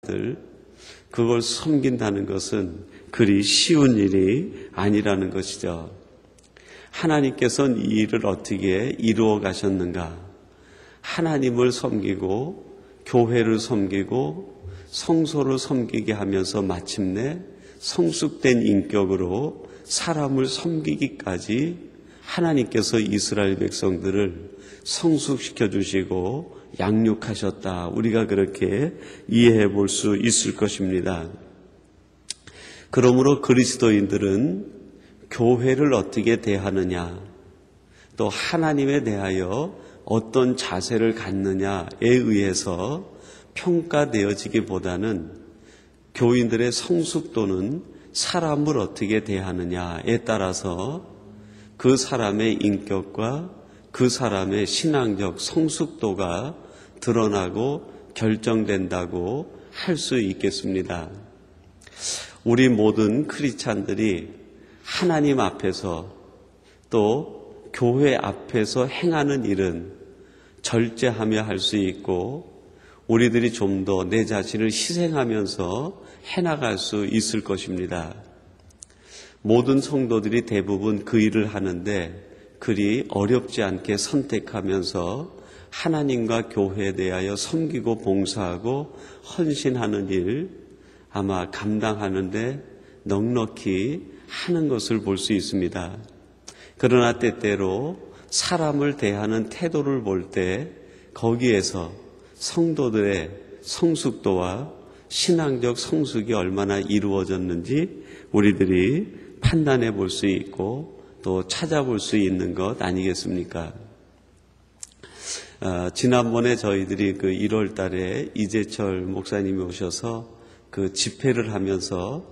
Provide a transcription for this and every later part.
사람들, 그걸 섬긴다는 것은 그리 쉬운 일이 아니라는 것이죠. 하나님께서는 이 일을 어떻게 이루어 가셨는가? 하나님을 섬기고 교회를 섬기고 성소를 섬기게 하면서 마침내 성숙된 인격으로 사람을 섬기기까지 하나님께서 이스라엘 백성들을 성숙시켜 주시고 양육하셨다. 우리가 그렇게 이해해 볼 수 있을 것입니다. 그러므로 그리스도인들은 교회를 어떻게 대하느냐, 또 하나님에 대하여 어떤 자세를 갖느냐에 의해서 평가되어지기보다는 교인들의 성숙도는 사람을 어떻게 대하느냐에 따라서 그 사람의 인격과 그 사람의 신앙적 성숙도가 드러나고 결정된다고 할 수 있겠습니다. 우리 모든 크리스찬들이 하나님 앞에서 또 교회 앞에서 행하는 일은 절제하며 할 수 있고 우리들이 좀 더 내 자신을 희생하면서 해나갈 수 있을 것입니다. 모든 성도들이 대부분 그 일을 하는데 그리 어렵지 않게 선택하면서 하나님과 교회에 대하여 섬기고 봉사하고 헌신하는 일 아마 감당하는데 넉넉히 하는 것을 볼 수 있습니다. 그러나 때때로 사람을 대하는 태도를 볼 때 거기에서 성도들의 성숙도와 신앙적 성숙이 얼마나 이루어졌는지 우리들이 판단해 볼 수 있고 또 찾아볼 수 있는 것 아니겠습니까? 지난번에 저희들이 그 1월 달에 이재철 목사님이 오셔서 그 집회를 하면서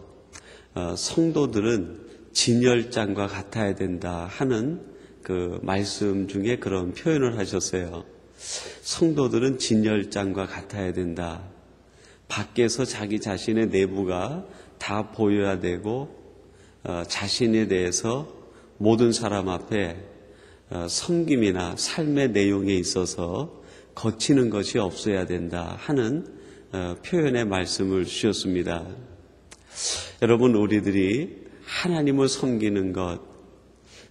성도들은 진열장과 같아야 된다 하는 그 말씀 중에 그런 표현을 하셨어요. 성도들은 진열장과 같아야 된다. 밖에서 자기 자신의 내부가 다 보여야 되고 자신에 대해서 모든 사람 앞에 섬김이나 삶의 내용에 있어서 거치는 것이 없어야 된다 하는 표현의 말씀을 주셨습니다. 여러분, 우리들이 하나님을 섬기는 것,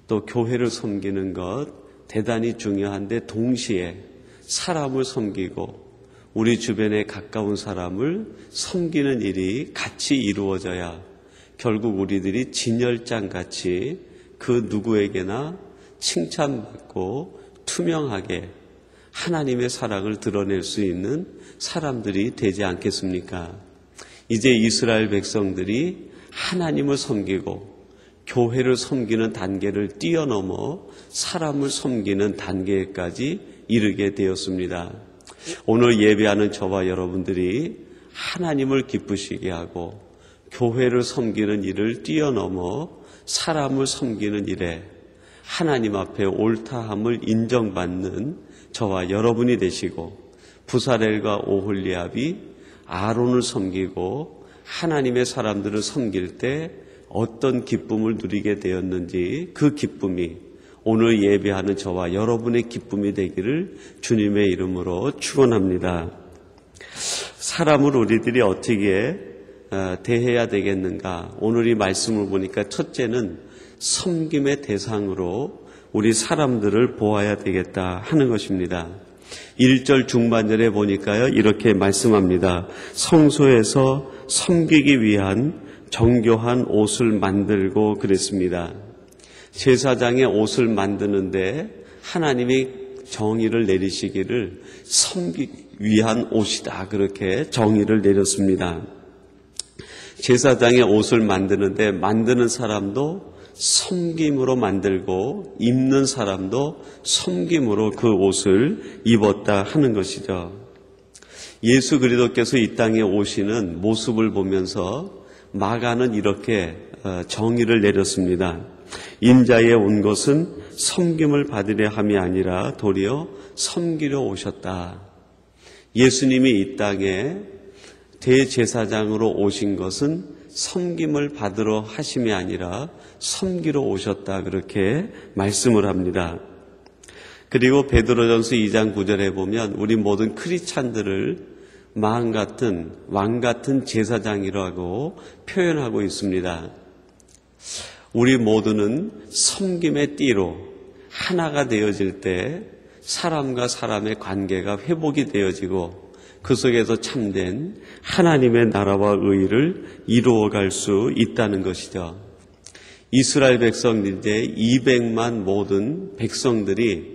또 교회를 섬기는 것 대단히 중요한데 동시에 사람을 섬기고 우리 주변에 가까운 사람을 섬기는 일이 같이 이루어져야 결국 우리들이 진열장같이 그 누구에게나 칭찬받고 투명하게 하나님의 사랑을 드러낼 수 있는 사람들이 되지 않겠습니까? 이제 이스라엘 백성들이 하나님을 섬기고 교회를 섬기는 단계를 뛰어넘어 사람을 섬기는 단계까지 이르게 되었습니다. 오늘 예배하는 저와 여러분들이 하나님을 기쁘시게 하고 교회를 섬기는 일을 뛰어넘어 사람을 섬기는 일에 하나님 앞에 옳다함을 인정받는 저와 여러분이 되시고 부사렐과 오홀리압이 아론을 섬기고 하나님의 사람들을 섬길 때 어떤 기쁨을 누리게 되었는지 그 기쁨이 오늘 예배하는 저와 여러분의 기쁨이 되기를 주님의 이름으로 축원합니다. 사람을 우리들이 어떻게 대해야 되겠는가? 오늘 이 말씀을 보니까 첫째는 섬김의 대상으로 우리 사람들을 보아야 되겠다 하는 것입니다. 1절 중반절에 보니까요, 이렇게 말씀합니다. 성소에서 섬기기 위한 정교한 옷을 만들고 그랬습니다. 제사장의 옷을 만드는데 하나님이 정의를 내리시기를 섬기기 위한 옷이다, 그렇게 정의를 내렸습니다. 제사장의 옷을 만드는데 만드는 사람도 섬김으로 만들고 입는 사람도 섬김으로 그 옷을 입었다 하는 것이죠. 예수 그리스도께서 이 땅에 오시는 모습을 보면서 마가는 이렇게 정의를 내렸습니다. 인자에 온 것은 섬김을 받으려 함이 아니라 도리어 섬기려 오셨다. 예수님이 이 땅에 대제사장으로 오신 것은 섬김을 받으러 하심이 아니라 섬기러 오셨다, 그렇게 말씀을 합니다. 그리고 베드로전서 2장 9절에 보면 우리 모든 크리스찬들을 왕 같은 제사장이라고 표현하고 있습니다. 우리 모두는 섬김의 띠로 하나가 되어질 때 사람과 사람의 관계가 회복이 되어지고 그 속에서 참된 하나님의 나라와 의를 이루어갈 수 있다는 것이죠. 이스라엘 백성들인데 200만 모든 백성들이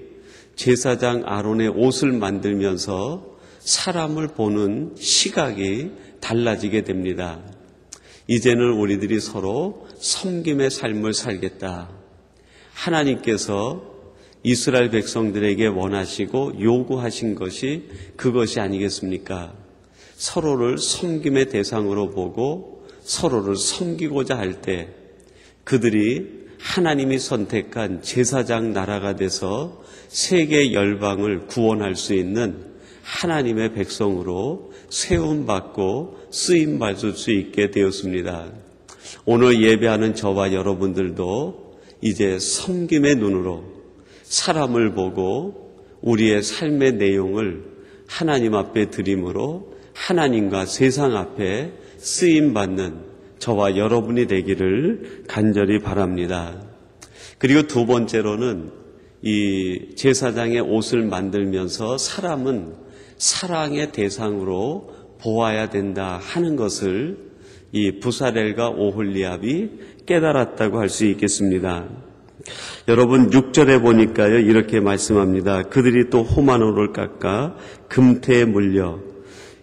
제사장 아론의 옷을 만들면서 사람을 보는 시각이 달라지게 됩니다. 이제는 우리들이 서로 섬김의 삶을 살겠다. 하나님께서 이스라엘 백성들에게 원하시고 요구하신 것이 그것이 아니겠습니까? 서로를 섬김의 대상으로 보고 서로를 섬기고자 할 때 그들이 하나님이 선택한 제사장 나라가 돼서 세계 열방을 구원할 수 있는 하나님의 백성으로 세움받고 쓰임받을 수 있게 되었습니다. 오늘 예배하는 저와 여러분들도 이제 섬김의 눈으로 사람을 보고 우리의 삶의 내용을 하나님 앞에 드림으로 하나님과 세상 앞에 쓰임받는 저와 여러분이 되기를 간절히 바랍니다. 그리고 두 번째로는 이 제사장의 옷을 만들면서 사람은 사랑의 대상으로 보아야 된다 하는 것을 이 부사렐과 오홀리압이 깨달았다고 할 수 있겠습니다. 여러분 6절에 보니까요 이렇게 말씀합니다. 그들이 또 호마노를 깎아 금태에 물려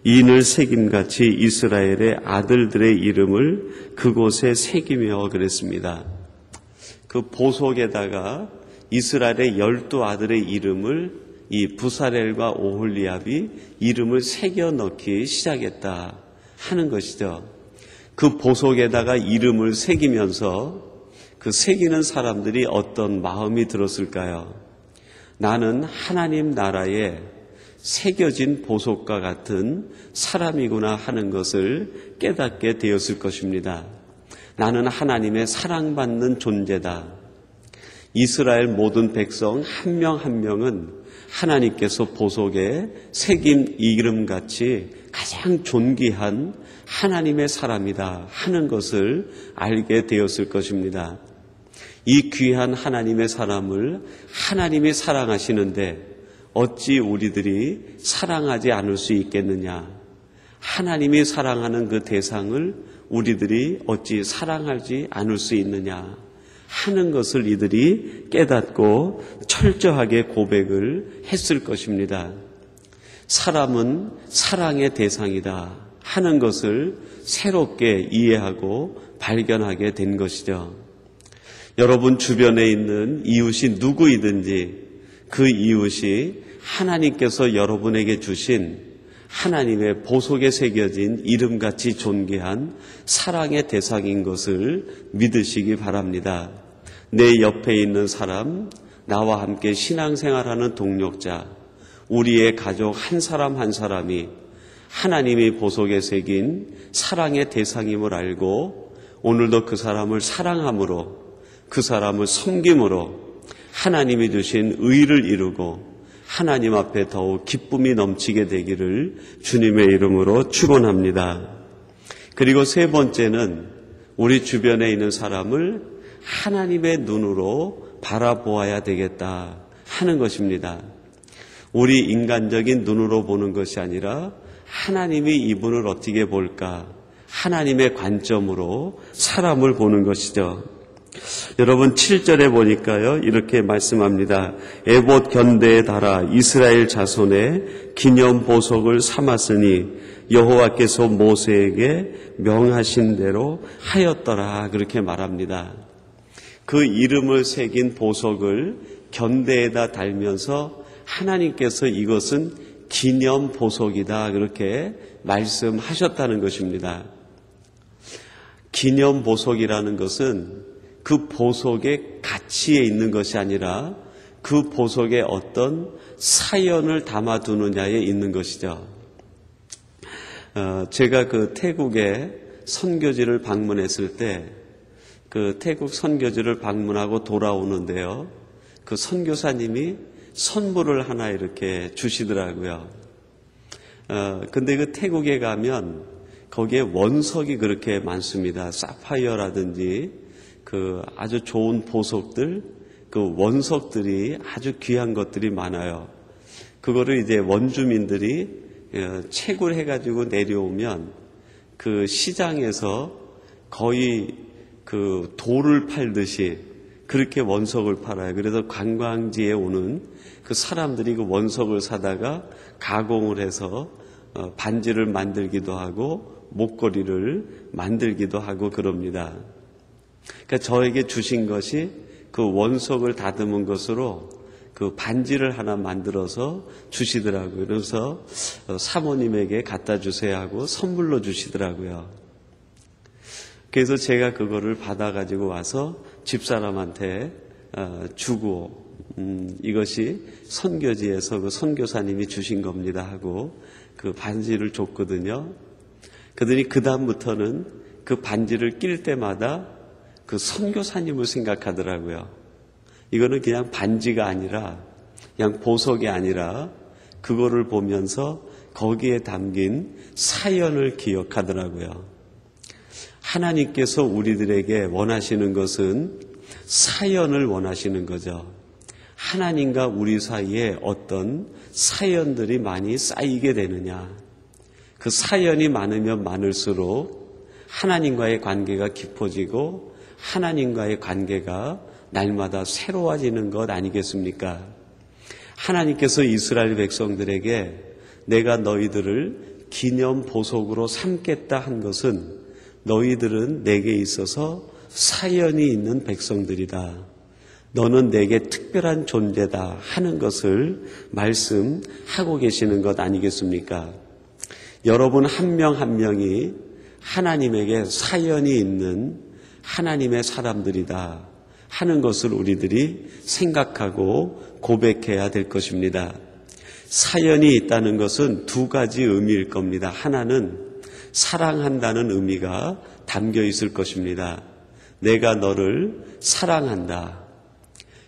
인을 새김같이 이스라엘의 아들들의 이름을 그곳에 새기며 그랬습니다. 그 보석에다가 이스라엘의 12아들의 이름을 이 부사렐과 오홀리압이 이름을 새겨 넣기 시작했다 하는 것이죠. 그 보석에다가 이름을 새기면서 그 새기는 사람들이 어떤 마음이 들었을까요? 나는 하나님 나라에 새겨진 보석과 같은 사람이구나 하는 것을 깨닫게 되었을 것입니다. 나는 하나님의 사랑받는 존재다. 이스라엘 모든 백성 한 명 한 명은 하나님께서 보석에 새긴 이름같이 가장 존귀한 하나님의 사람이다 하는 것을 알게 되었을 것입니다. 이 귀한 하나님의 사람을 하나님이 사랑하시는데 어찌 우리들이 사랑하지 않을 수 있겠느냐? 하나님이 사랑하는 그 대상을 우리들이 어찌 사랑하지 않을 수 있느냐 하는 것을 이들이 깨닫고 철저하게 고백을 했을 것입니다. 사람은 사랑의 대상이다 하는 것을 새롭게 이해하고 발견하게 된 것이죠. 여러분 주변에 있는 이웃이 누구이든지 그 이웃이 하나님께서 여러분에게 주신 하나님의 보석에 새겨진 이름같이 존귀한 사랑의 대상인 것을 믿으시기 바랍니다. 내 옆에 있는 사람, 나와 함께 신앙생활하는 동력자, 우리의 가족 한 사람 한 사람이 하나님이 보석에 새긴 사랑의 대상임을 알고 오늘도 그 사람을 사랑함으로 그 사람을 섬김으로 하나님이 주신 의를 이루고 하나님 앞에 더욱 기쁨이 넘치게 되기를 주님의 이름으로 축원합니다. 그리고 세 번째는 우리 주변에 있는 사람을 하나님의 눈으로 바라보아야 되겠다 하는 것입니다. 우리 인간적인 눈으로 보는 것이 아니라 하나님이 이분을 어떻게 볼까? 하나님의 관점으로 사람을 보는 것이죠. 여러분 7절에 보니까요 이렇게 말씀합니다. 에봇 견대에 달아 이스라엘 자손의 기념 보석을 삼았으니 여호와께서 모세에게 명하신 대로 하였더라 그렇게 말합니다. 그 이름을 새긴 보석을 견대에다 달면서 하나님께서 이것은 기념 보석이다 그렇게 말씀하셨다는 것입니다. 기념 보석이라는 것은 그 보석의 가치에 있는 것이 아니라 그 보석에 어떤 사연을 담아두느냐에 있는 것이죠. 제가 그 태국에 선교지를 방문했을 때 그 태국 선교지를 방문하고 돌아오는데요. 그 선교사님이 선물을 하나 이렇게 주시더라고요. 근데 그 태국에 가면 거기에 원석이 그렇게 많습니다. 사파이어라든지 그 아주 좋은 보석들, 그 원석들이 아주 귀한 것들이 많아요. 그거를 이제 원주민들이 채굴해가지고 내려오면 그 시장에서 거의 그 돌을 팔듯이 그렇게 원석을 팔아요. 그래서 관광지에 오는 그 사람들이 그 원석을 사다가 가공을 해서 반지를 만들기도 하고 목걸이를 만들기도 하고 그럽니다. 그러니까 저에게 주신 것이 그 원석을 다듬은 것으로 그 반지를 하나 만들어서 주시더라고요. 그래서 사모님에게 갖다 주세요 하고 선물로 주시더라고요. 그래서 제가 그거를 받아가지고 와서 집사람한테 주고 이것이 선교지에서 그 선교사님이 주신 겁니다 하고 그 반지를 줬거든요. 그들이 그 다음부터는 그 반지를 낄 때마다 그 선교사님을 생각하더라고요. 이거는 그냥 반지가 아니라 그냥 보석이 아니라 그거를 보면서 거기에 담긴 사연을 기억하더라고요. 하나님께서 우리들에게 원하시는 것은 사연을 원하시는 거죠. 하나님과 우리 사이에 어떤 사연들이 많이 쌓이게 되느냐. 그 사연이 많으면 많을수록 하나님과의 관계가 깊어지고 하나님과의 관계가 날마다 새로워지는 것 아니겠습니까? 하나님께서 이스라엘 백성들에게 내가 너희들을 기념 보석으로 삼겠다 한 것은 너희들은 내게 있어서 사연이 있는 백성들이다. 너는 내게 특별한 존재다 하는 것을 말씀하고 계시는 것 아니겠습니까? 여러분 한 명 한 명이 하나님에게 사연이 있는 하나님의 사람들이다 하는 것을 우리들이 생각하고 고백해야 될 것입니다. 사연이 있다는 것은 두 가지 의미일 겁니다. 하나는 사랑한다는 의미가 담겨 있을 것입니다. 내가 너를 사랑한다.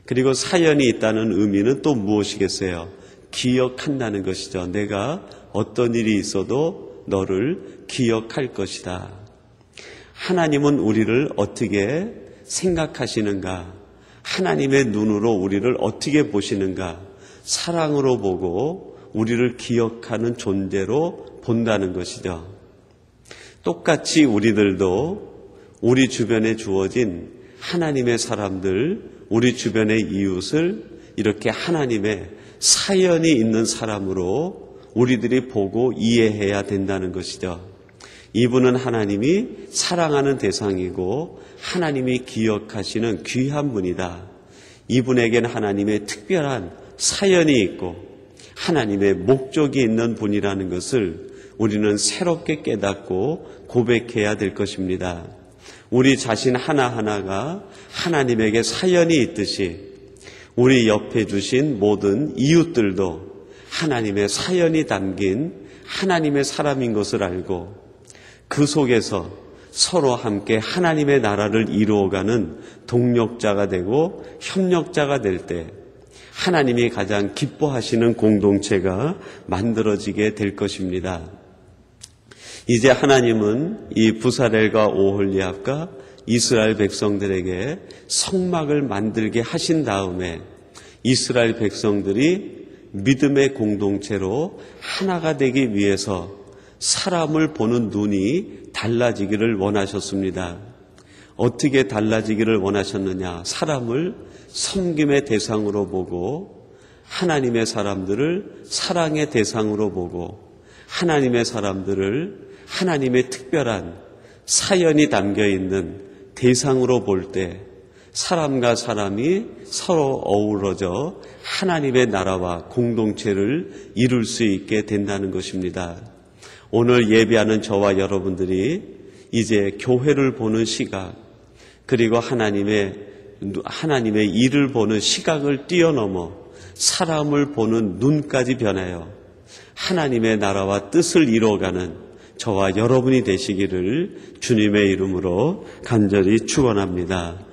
그리고 사연이 있다는 의미는 또 무엇이겠어요? 기억한다는 것이죠. 내가 어떤 일이 있어도 너를 기억할 것이다. 하나님은 우리를 어떻게 생각하시는가? 하나님의 눈으로 우리를 어떻게 보시는가? 사랑으로 보고 우리를 기억하는 존재로 본다는 것이죠. 똑같이 우리들도 우리 주변에 주어진 하나님의 사람들, 우리 주변의 이웃을 이렇게 하나님의 사연이 있는 사람으로 우리들이 보고 이해해야 된다는 것이죠. 이분은 하나님이 사랑하는 대상이고 하나님이 기억하시는 귀한 분이다. 이분에게는 하나님의 특별한 사연이 있고 하나님의 목적이 있는 분이라는 것을 우리는 새롭게 깨닫고 고백해야 될 것입니다. 우리 자신 하나하나가 하나님에게 사연이 있듯이 우리 옆에 주신 모든 이웃들도 하나님의 사연이 담긴 하나님의 사람인 것을 알고 그 속에서 서로 함께 하나님의 나라를 이루어가는 동력자가 되고 협력자가 될 때 하나님이 가장 기뻐하시는 공동체가 만들어지게 될 것입니다. 이제 하나님은 이 부사렐과 오홀리압과 이스라엘 백성들에게 성막을 만들게 하신 다음에 이스라엘 백성들이 믿음의 공동체로 하나가 되기 위해서 사람을 보는 눈이 달라지기를 원하셨습니다. 어떻게 달라지기를 원하셨느냐? 사람을 섬김의 대상으로 보고 하나님의 사람들을 사랑의 대상으로 보고 하나님의 사람들을 하나님의 특별한 사연이 담겨있는 대상으로 볼 때 사람과 사람이 서로 어우러져 하나님의 나라와 공동체를 이룰 수 있게 된다는 것입니다. 오늘 예배하는 저와 여러분들이 이제 교회를 보는 시각 그리고 하나님의 일을 보는 시각을 뛰어넘어 사람을 보는 눈까지 변하여 하나님의 나라와 뜻을 이루어가는 저와 여러분이 되시기를 주님의 이름으로 간절히 축원합니다.